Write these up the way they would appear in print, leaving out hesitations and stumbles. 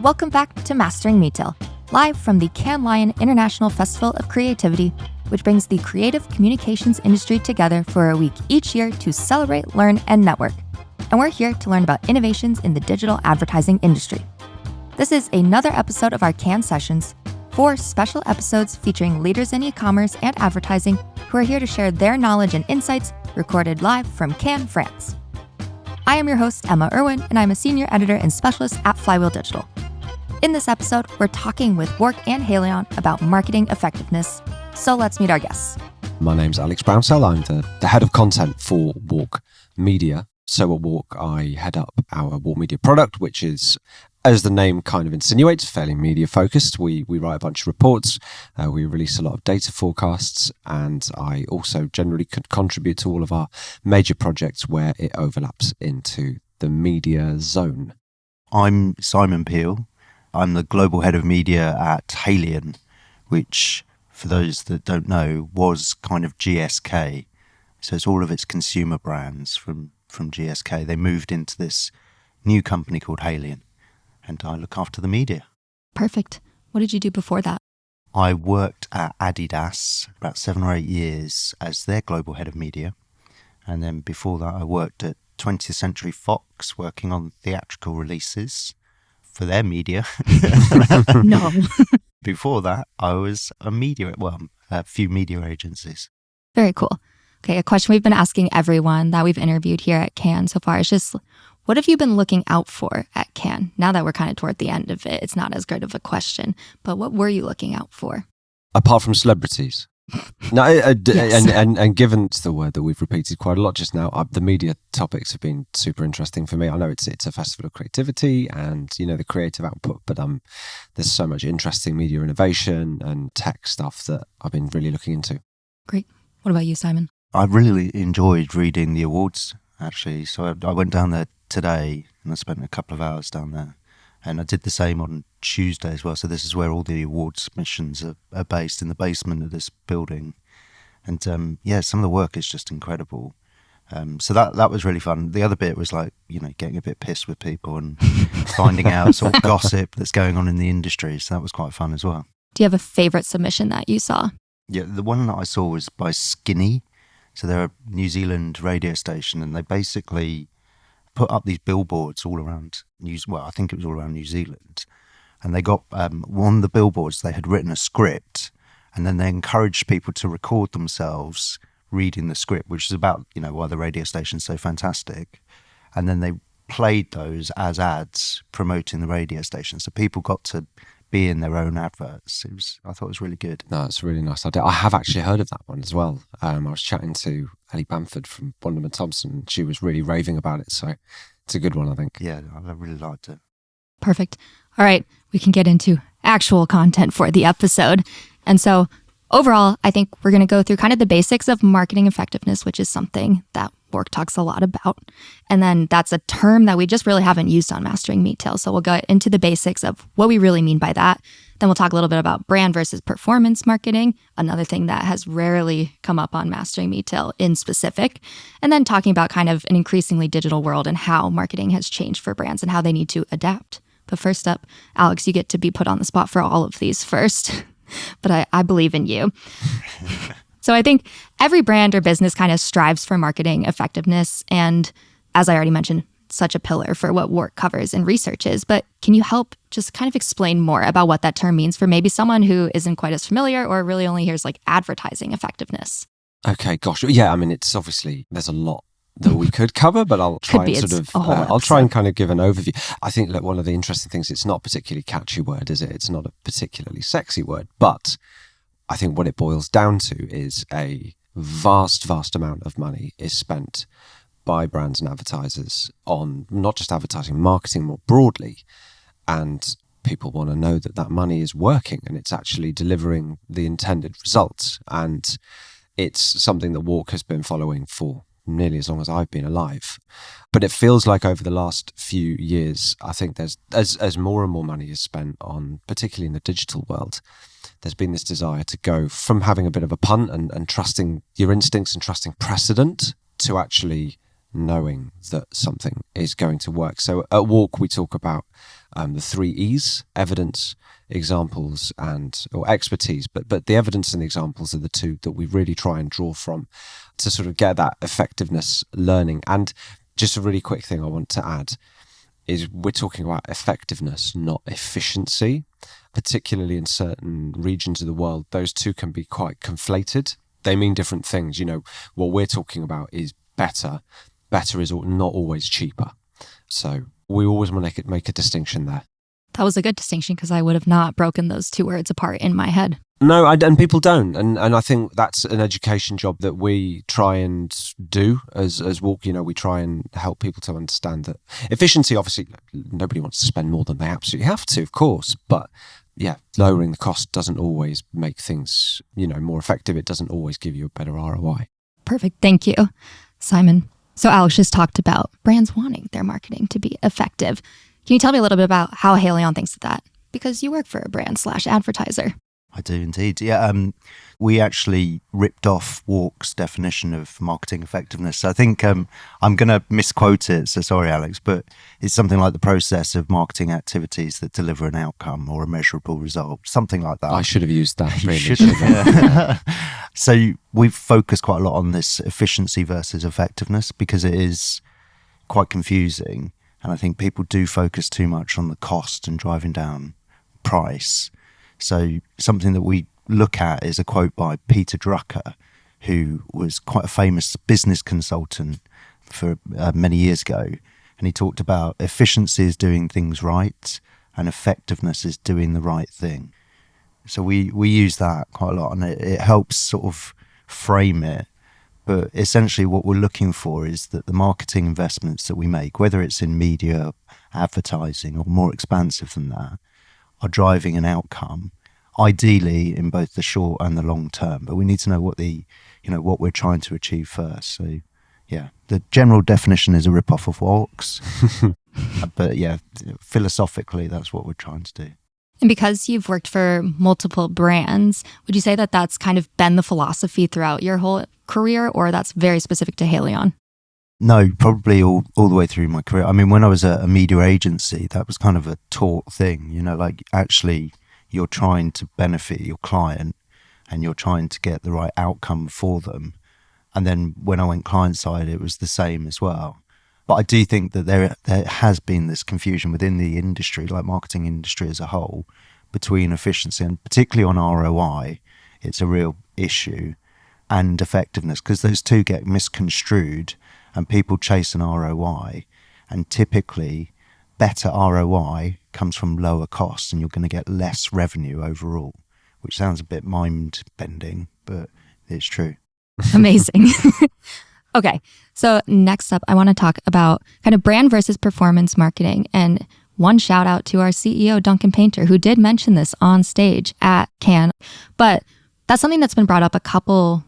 Welcome back to Mastering Metail, live from the Cannes Lion International Festival of Creativity, which brings the creative communications industry together for a week each year to celebrate, learn, and network. And we're here to learn about innovations in the digital advertising industry. This is another episode of our Cannes sessions, 4 special episodes featuring leaders in e-commerce and advertising who are here to share their knowledge and insights, recorded live from Cannes, France. I am your host, Emma Irwin, and I'm a senior editor and specialist at Flywheel Digital. In this episode, we're talking with WARC and Haleon about marketing effectiveness. So let's meet our guests. My name's Alex Brownsell. I'm the head of content for WARC Media. So at WARC, I head up our WARC Media product, which is, as the name kind of insinuates, fairly media focused. We write a bunch of reports, we release a lot of data forecasts, and I also generally could contribute to all of our major projects where it overlaps into the media zone. I'm Simon Peel. I'm the global head of media at Haleon, which, for those that don't know, was kind of GSK. So it's all of its consumer brands from GSK. They moved into this new company called Haleon, and I look after the media. Perfect. What did you do before that? I worked at Adidas about 7 or 8 years as their global head of media. And then before that, I worked at 20th Century Fox working on theatrical releases for their media. No. Before that, I was a few media agencies. Very cool. Okay, a question we've been asking everyone that we've interviewed here at Cannes so far is just, what have you been looking out for at Cannes? Now that we're kind of toward the end of it, it's not as good of a question, but what were you looking out for? Apart from celebrities? No, Yes. and given it's the word that we've repeated quite a lot just now, the media topics have been super interesting for me. I know it's a festival of creativity and, the creative output, but there's so much interesting media innovation and tech stuff that I've been really looking into. Great. What about you, Simon? I really enjoyed reading the awards, actually. So I went down there today and I spent a couple of hours down there. And I did the same on Tuesday as well. So this is where all the award submissions are based, in the basement of this building. And some of the work is just incredible. So that was really fun. The other bit was getting a bit pissed with people and finding out sort of gossip that's going on in the industry. So that was quite fun as well. Do you have a favorite submission that you saw? Yeah, the one that I saw was by Skinny. So they're a New Zealand radio station, and they basically put up these billboards all around I think it was all around New Zealand. And they got one of the billboards, they had written a script, and then they encouraged people to record themselves reading the script, which is about, why the radio station's so fantastic. And then they played those as ads promoting the radio station. So people got to be in their own adverts. I thought it was really good. No, it's a really nice idea. I have actually heard of that one as well. I was chatting to Ellie Bamford from Wonderman Thompson, and she was really raving about it. So it's a good one, I think. Yeah, I really liked it. Perfect. All right, we can get into actual content for the episode. And so overall, I think we're going to go through kind of the basics of marketing effectiveness, which is something that WARC talks a lot about. And then that's a term that we just really haven't used on Mastering Metail. So we'll go into the basics of what we really mean by that. Then we'll talk a little bit about brand versus performance marketing, another thing that has rarely come up on Mastering Metail in specific. And then talking about kind of an increasingly digital world and how marketing has changed for brands and how they need to adapt. But first up, Alex, you get to be put on the spot for all of these first. But I believe in you. So I think every brand or business kind of strives for marketing effectiveness. And as I already mentioned, such a pillar for what WARC covers and researches. But can you help just kind of explain more about what that term means for maybe someone who isn't quite as familiar or really only hears advertising effectiveness? Okay, gosh. Yeah, I mean, it's obviously, there's a lot that we could cover, but I'll try and kind of give an overview. I think that one of the interesting things, it's not a particularly catchy word, is it? It's not a particularly sexy word, but I think what it boils down to is a vast amount of money is spent by brands and advertisers on not just advertising, marketing more broadly. And people want to know that money is working and it's actually delivering the intended results. And it's something that WARC has been following for nearly as long as I've been alive. But it feels like over the last few years, I think there's as more and more money is spent on, particularly in the digital world, there's been this desire to go from having a bit of a punt and trusting your instincts and trusting precedent to actually knowing that something is going to work. So at WARC, we talk about the 3 E's: evidence, examples, or expertise. But the evidence and the examples are the two that we really try and draw from to sort of get that effectiveness learning. And just a really quick thing I want to add is we're talking about effectiveness, not efficiency. Particularly in certain regions of the world, those two can be quite conflated. They mean different things. What we're talking about is better. Better is not always cheaper. So we always want to make a distinction there. That was a good distinction, because I would have not broken those two words apart in my head. No, and people don't. And I think that's an education job that we try and do as WARC. We try and help people to understand that efficiency, obviously, nobody wants to spend more than they absolutely have to, of course. But yeah, lowering the cost doesn't always make things, more effective. It doesn't always give you a better ROI. Perfect. Thank you, Simon. So Alex just talked about brands wanting their marketing to be effective. Can you tell me a little bit about how Haleon thinks of that? Because you work for a brand/advertiser. I do indeed. Yeah, we actually ripped off WARC's definition of marketing effectiveness. So I think I'm going to misquote it, so sorry, Alex, but it's something like the process of marketing activities that deliver an outcome or a measurable result, something like that. I should have used that. You should have. So we've focused quite a lot on this efficiency versus effectiveness because it is quite confusing. And I think people do focus too much on the cost and driving down price. So something that we look at is a quote by Peter Drucker, who was quite a famous business consultant for many years ago. And he talked about efficiency is doing things right and effectiveness is doing the right thing. So we use that quite a lot, and it helps sort of frame it. But essentially what we're looking for is that the marketing investments that we make, whether it's in media, advertising, or more expansive than that, are driving an outcome, ideally in both the short and the long term. But we need to know what we're trying to achieve first. So, yeah, the general definition is a rip-off of WARC's. But yeah, philosophically, that's what we're trying to do. And because you've worked for multiple brands, would you say that that's kind of been the philosophy throughout your whole career, or that's very specific to Haleon? No, probably all the way through my career. I mean, when I was at a media agency, that was kind of a taught thing, like actually you're trying to benefit your client and you're trying to get the right outcome for them. And then when I went client side, it was the same as well. But I do think that there has been this confusion within the industry, like marketing industry as a whole, between efficiency and particularly on ROI, it's a real issue, and effectiveness, because those two get misconstrued and people chase an ROI, and typically better ROI comes from lower costs and you're going to get less revenue overall, which sounds a bit mind-bending, but it's true. Amazing. Okay, so next up, I want to talk about kind of brand versus performance marketing. And one shout out to our CEO, Duncan Painter, who did mention this on stage at Cannes. But that's something that's been brought up a couple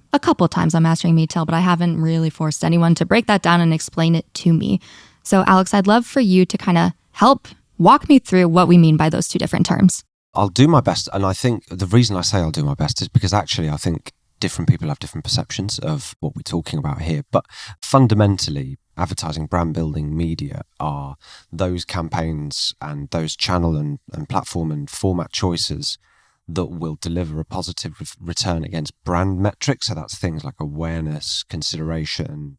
times on Mastering Metail, but I haven't really forced anyone to break that down and explain it to me. So Alex, I'd love for you to kind of help walk me through what we mean by those two different terms. I'll do my best. And I think the reason I say I'll do my best is because actually I think different people have different perceptions of what we're talking about here. But fundamentally, advertising, brand building, media are those campaigns and those channel and platform and format choices that will deliver a positive return against brand metrics. So that's things like awareness, consideration,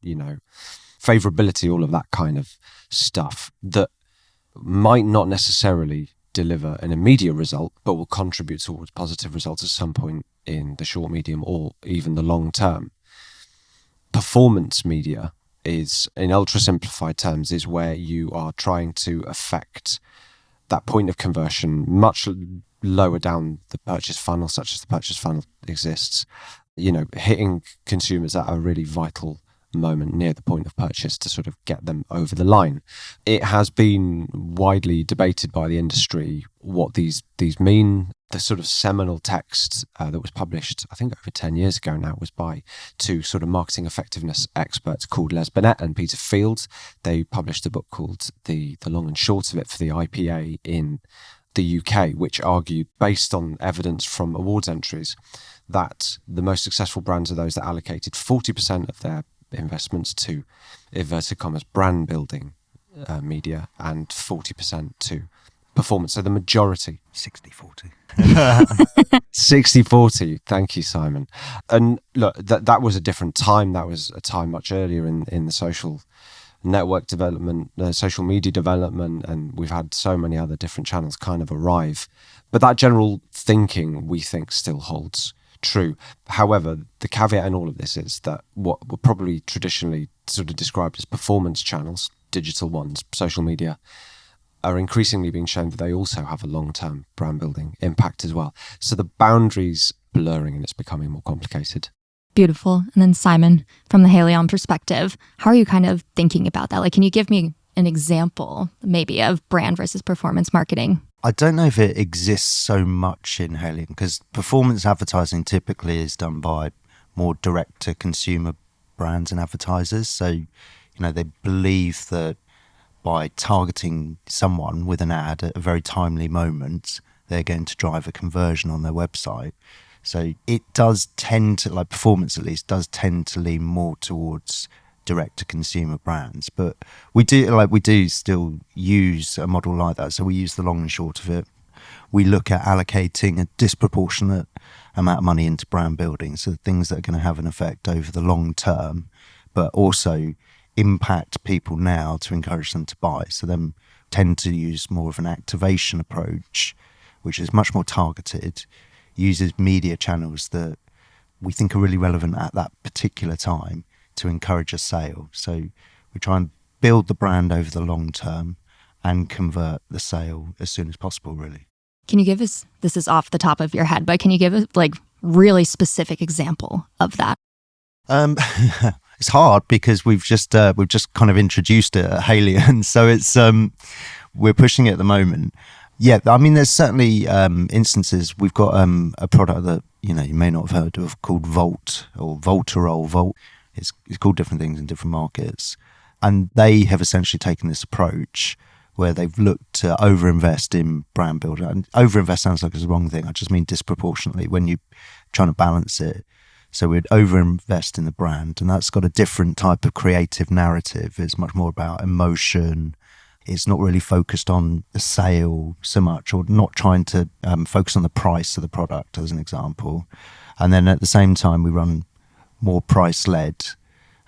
favorability, all of that kind of stuff that might not necessarily deliver an immediate result, but will contribute towards positive results at some point in the short, medium, or even the long term. Performance media is, in ultra simplified terms, is where you are trying to affect that point of conversion much lower down the purchase funnel, such as the purchase funnel exists, hitting consumers at a really vital moment near the point of purchase to sort of get them over the line. It has been widely debated by the industry what these mean. The sort of seminal text that was published, I think over 10 years ago now, was by two sort of marketing effectiveness experts called Les Burnett and Peter Fields. They published a book called The Long and Short of It for the IPA in the UK, which argued, based on evidence from awards entries, that the most successful brands are those that allocated 40% of their investments to inverted commas brand building media and 40% to performance. So the majority. 60-40. 60-40. Thank you, Simon. And look, that was a different time. That was a time much earlier in the social network development, social media development, and we've had so many other different channels kind of arrive. But that general thinking, we think, still holds true. However, the caveat in all of this is that what were probably traditionally sort of described as performance channels, digital ones, social media, are increasingly being shown that they also have a long-term brand building impact as well. So the boundaries blurring and it's becoming more complicated. Beautiful. And then Simon, from the Haleon perspective, how are you kind of thinking about that? Like, can you give me an example maybe of brand versus performance marketing? I don't know if it exists so much in Haleon because performance advertising typically is done by more direct-to-consumer brands and advertisers. So, they believe that by targeting someone with an ad at a very timely moment, they're going to drive a conversion on their website. So it does tend to, like performance at least, does tend to lean more towards direct-to-consumer brands. But we do still use a model like that. So we use the long and short of it. We look at allocating a disproportionate amount of money into brand building, so things that are going to have an effect over the long term, but also impact people now to encourage them to buy. So then tend to use more of an activation approach, which is much more targeted, uses media channels that we think are really relevant at that particular time to encourage a sale. So we try and build the brand over the long term and convert the sale as soon as possible, really. Can you give us, this is off the top of your head, but can you give us like really specific example of that? It's hard because we've just kind of introduced it at Haleon, so it's we're pushing it at the moment. Yeah, I mean, there's certainly instances. We've got a product that you may not have heard of called Volt or Voltarol. Volt. It's called different things in different markets, and they have essentially taken this approach where they've looked to overinvest in brand building. And overinvest sounds like it's the wrong thing. I just mean disproportionately when you're trying to balance it. So we'd overinvest in the brand, and that's got a different type of creative narrative. It's much more about emotion. It's not really focused on the sale so much, or not trying to focus on the price of the product, as an example. And then at the same time, we run more price-led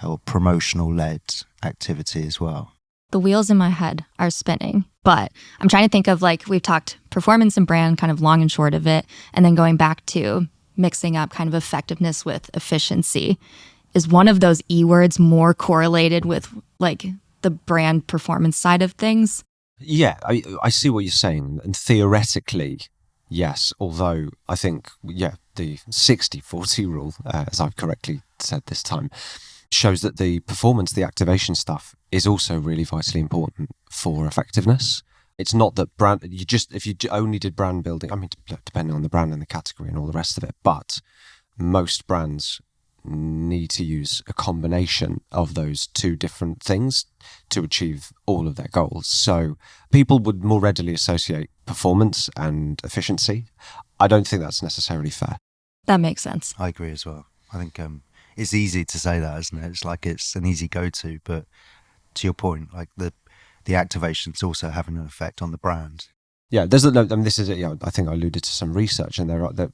or promotional-led activity as well. The wheels in my head are spinning, but I'm trying to think of, like, we've talked performance and brand, kind of long and short of it, and then going back to mixing up kind of effectiveness with efficiency. Is one of those E words more correlated with like the brand performance side of things? Yeah, I see what you're saying. And theoretically, yes. Although I think, the 60-40 rule, as I've correctly said this time, shows that the performance, the activation stuff is also really vitally important for effectiveness. It's not that if you only did brand building, I mean, depending on the brand and the category and all the rest of it, but most brands need to use a combination of those two different things to achieve all of their goals. So people would more readily associate performance and efficiency. I don't think that's necessarily fair. That makes sense. I agree as well. I think it's easy to say that, isn't it? It's like it's an easy go-to, but to your point, like the activation's also having an effect on the brand. Yeah, this is it. I think I alluded to some research, and there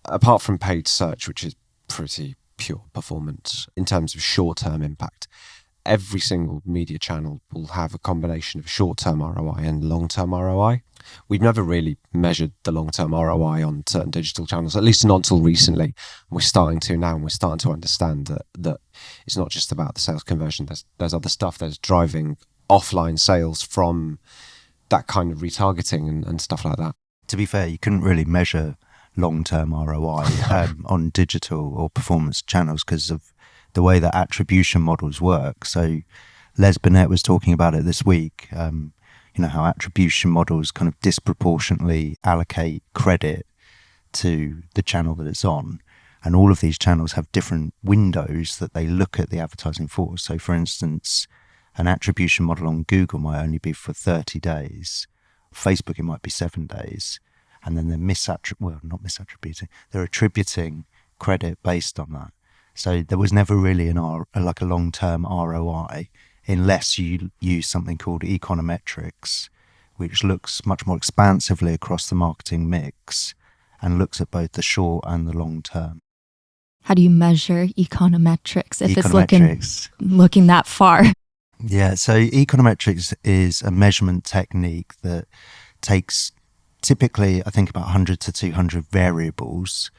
apart from paid search, which is pretty pure performance in terms of short-term impact, every single media channel will have a combination of short-term ROI and long-term ROI. We've never really measured the long-term ROI on certain digital channels, at least not until recently. We're starting to now, and we're starting to understand that it's not just about the sales conversion. There's other stuff. There's driving offline sales from that kind of retargeting and stuff like that. To be fair, you couldn't really measure long-term ROI on digital or performance channels because of the way that attribution models work. So Les Burnett was talking about it this week, how attribution models kind of disproportionately allocate credit to the channel that it's on. And all of these channels have different windows that they look at the advertising for. So for instance, an attribution model on Google might only be for 30 days. Facebook, it might be 7 days. And then they're not misattributing, they're attributing credit based on that. So there was never really a long-term ROI unless you use something called econometrics, which looks much more expansively across the marketing mix and looks at both the short and the long term. How do you measure econometrics if it's looking that far? Yeah, so econometrics is a measurement technique that takes typically, I think, about 100 to 200 variables,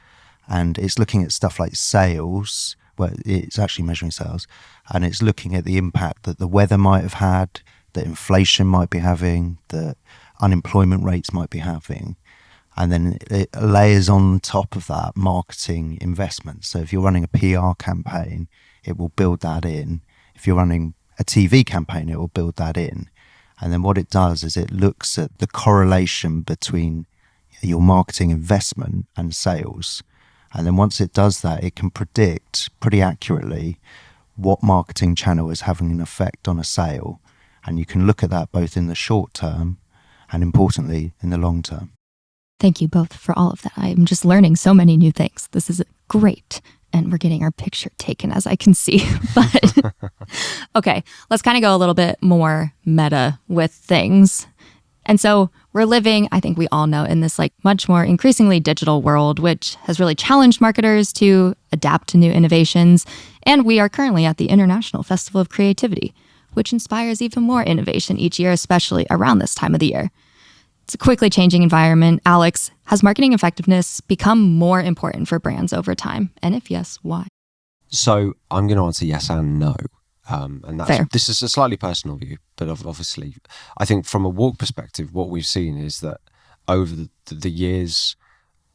and it's looking at stuff like sales. Well, it's actually measuring sales, and it's looking at the impact that the weather might have had, that inflation might be having, that unemployment rates might be having. And then it layers on top of that marketing investment. So if you're running a PR campaign, it will build that in. If you're running a TV campaign, it will build that in. And then what it does is it looks at the correlation between your marketing investment and sales. And then once it does that, it can predict pretty accurately what marketing channel is having an effect on a sale. And you can look at that both in the short term and, importantly, in the long term. Thank you both for all of that. I'm just learning so many new things. This is great. And we're getting our picture taken, as I can see. But okay, let's kind of go a little bit more meta with things. And so we're living, I think we all know, in this like much more increasingly digital world, which has really challenged marketers to adapt to new innovations. And we are currently at the International Festival of Creativity, which inspires even more innovation each year, especially around this time of the year. It's a quickly changing environment. Alex, has marketing effectiveness become more important for brands over time? And if yes, why? So I'm going to answer yes and no. And that's, fair. This is a slightly personal view, but obviously, I think from a WARC perspective, what we've seen is that over the years,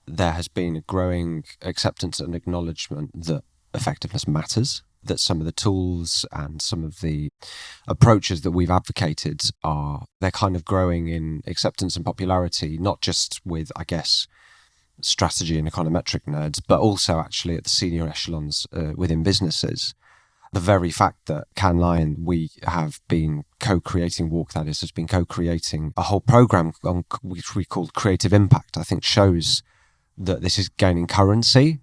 there has been a growing acceptance and acknowledgement that effectiveness matters, that some of the tools and some of the approaches that we've advocated they're kind of growing in acceptance and popularity, not just with, I guess, strategy and econometric nerds, but also actually at the senior echelons within businesses. The very fact that Cannes Lion, we have been co-creating WARC, that is, has been co-creating a whole program on which we call Creative Impact, I think shows that this is gaining currency.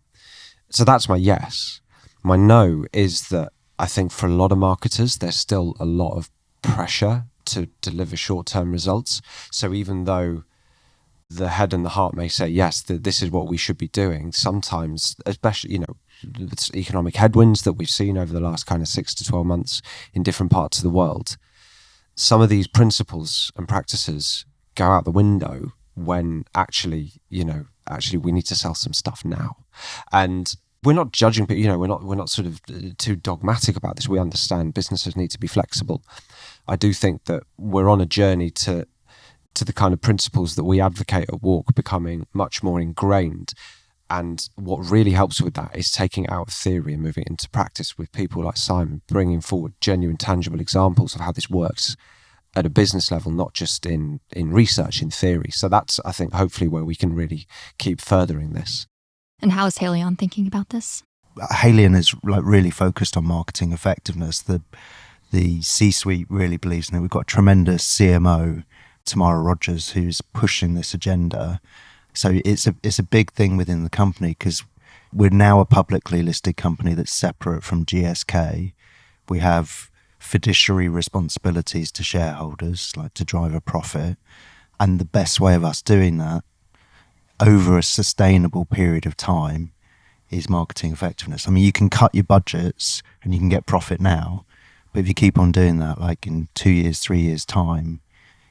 So that's my yes. My no is that I think for a lot of marketers, there's still a lot of pressure to deliver short-term results. So even though the head and the heart may say, yes, this is what we should be doing, sometimes, especially, with economic headwinds that we've seen over the last kind of 6 to 12 months in different parts of the world, some of these principles and practices go out the window when actually we need to sell some stuff now. And we're not judging, but we're not sort of too dogmatic about this. We understand businesses need to be flexible. I do think that we're on a journey to the kind of principles that we advocate at WARC becoming much more ingrained. And what really helps with that is taking it out of theory and moving it into practice with people like Simon, bringing forward genuine, tangible examples of how this works at a business level, not just in research, in theory. So that's, I think, hopefully where we can really keep furthering this. And how is Haleon thinking about this? Haleon is really focused on marketing effectiveness. The C-suite really believes in it. We've got a tremendous CMO, Tamara Rogers, who's pushing this agenda. So it's a big thing within the company because we're now a publicly listed company that's separate from GSK. We have fiduciary responsibilities to shareholders, like to drive a profit. And the best way of us doing that over a sustainable period of time is marketing effectiveness. I mean, you can cut your budgets and you can get profit now, but if you keep on doing that, like in 2 years, 3 years' time,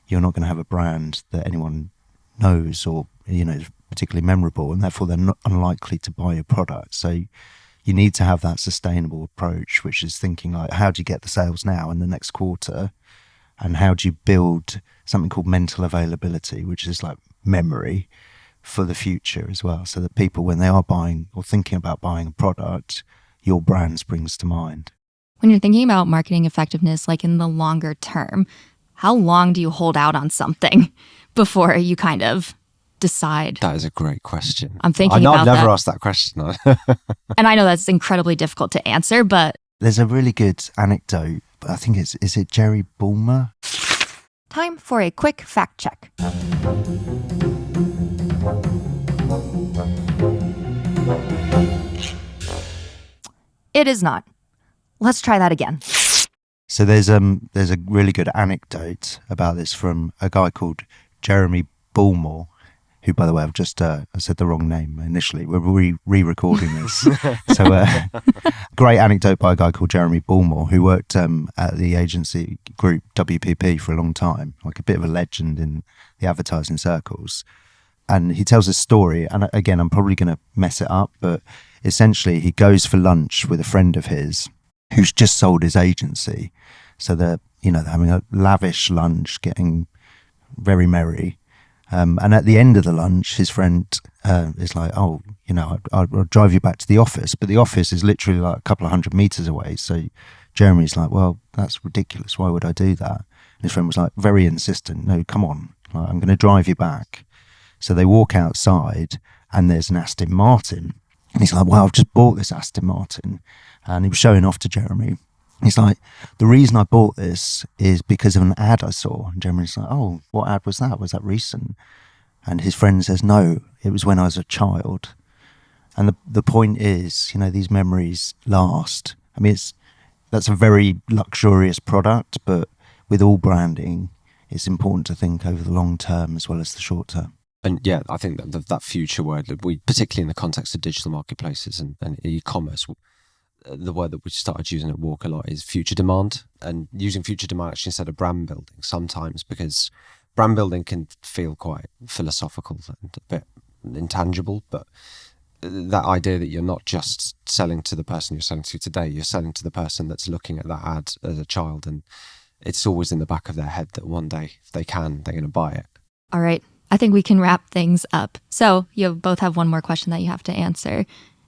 you're not going to have a brand that anyone knows or is particularly memorable, and therefore they're not unlikely to buy your product. So you need to have that sustainable approach, which is thinking like, how do you get the sales now in the next quarter, and how do you build something called mental availability, which is like memory for the future as well, so that people, when they are buying or thinking about buying a product, your brand springs to mind. When you're thinking about marketing effectiveness, like in the longer term, how long do you hold out on something before you kind of decide? That is a great question. I'm thinking about that. I've never asked that question. And I know that's incredibly difficult to answer, but there's a really good anecdote. I think is it Jerry Bulmer? Time for a quick fact check. It is not. Let's try that again. So there's a really good anecdote about this from a guy called Jeremy Bullmore, who, by the way, I've just I said the wrong name initially. We're re-recording this. So great anecdote by a guy called Jeremy Bullmore, who worked at the agency group WPP for a long time, like a bit of a legend in the advertising circles. And he tells a story, and again, I'm probably going to mess it up, but essentially he goes for lunch with a friend of his who's just sold his agency. So they're having a lavish lunch, getting very merry. And at the end of the lunch, his friend is like, "Oh, I'll drive you back to the office." But the office is literally like a couple of 100 meters away. So Jeremy's like, "Well, that's ridiculous. Why would I do that?" And his friend was like, very insistent. "No, come on. I'm going to drive you back." So they walk outside and there's an Aston Martin. And he's like, "Well, I've just bought this Aston Martin." And he was showing off to Jeremy. He's like, "The reason I bought this is because of an ad I saw." And Jeremy's like, "Oh, what ad was that? Was that recent?" And his friend says, "No, it was when I was a child." And the point is, these memories last. I mean, that's a very luxurious product, but with all branding, it's important to think over the long term as well as the short term. And yeah, I think that future word, particularly in the context of digital marketplaces and e-commerce, the word that we started using at WARC a lot is future demand, and using future demand actually instead of brand building sometimes, because brand building can feel quite philosophical and a bit intangible, but that idea that you're not just selling to the person you're selling to today, you're selling to the person that's looking at that ad as a child, and it's always in the back of their head that one day, if they can, they're going to buy it. All right. I think we can wrap things up. So you both have one more question that you have to answer.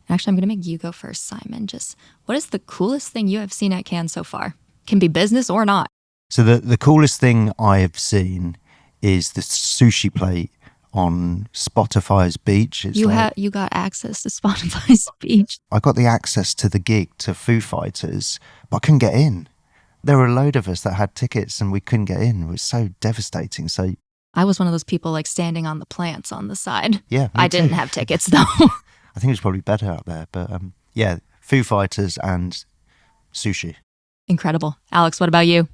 Actually, I'm going to make you go first, Simon. Just what is the coolest thing you have seen at Cannes so far? Can be business or not. So the coolest thing I have seen is the sushi plate on Spotify's beach. You got access to Spotify's beach. I got the access to the gig to Foo Fighters, but I couldn't get in. There were a load of us that had tickets and we couldn't get in. It was so devastating. So I was one of those people like standing on the plants on the side. Yeah, I didn't have tickets though. I think it was probably better out there, but yeah, Foo Fighters and sushi. Incredible. Alex, what about you?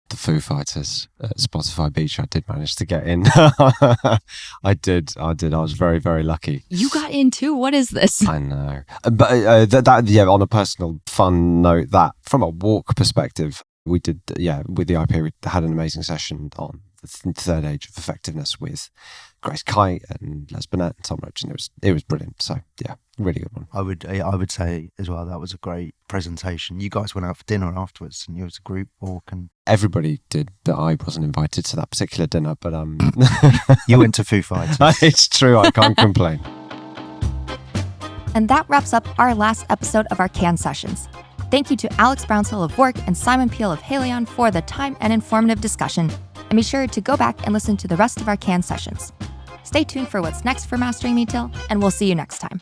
The Foo Fighters at Spotify Beach, I did manage to get in. I did. I was very, very lucky. You got in too? What is this? I know. But on a personal fun note, that from a WARC perspective, we did, with the IP, we had an amazing session on the third age of effectiveness with Grace Kite and Les Burnett and Tom Roach, and it was brilliant. So yeah, really good one. I would say as well that was a great presentation. You guys went out for dinner afterwards, and you was a group walk, and everybody did, but I wasn't invited to that particular dinner. But you went to Foo Fighters. It's true. I can't complain. And that wraps up our last episode of our Cannes sessions. Thank you to Alex Brownsell of WARC and Simon Peel of Haleon for the time and informative discussion. And be sure to go back and listen to the rest of our Cannes sessions. Stay tuned for what's next for Mastering Metail, and we'll see you next time.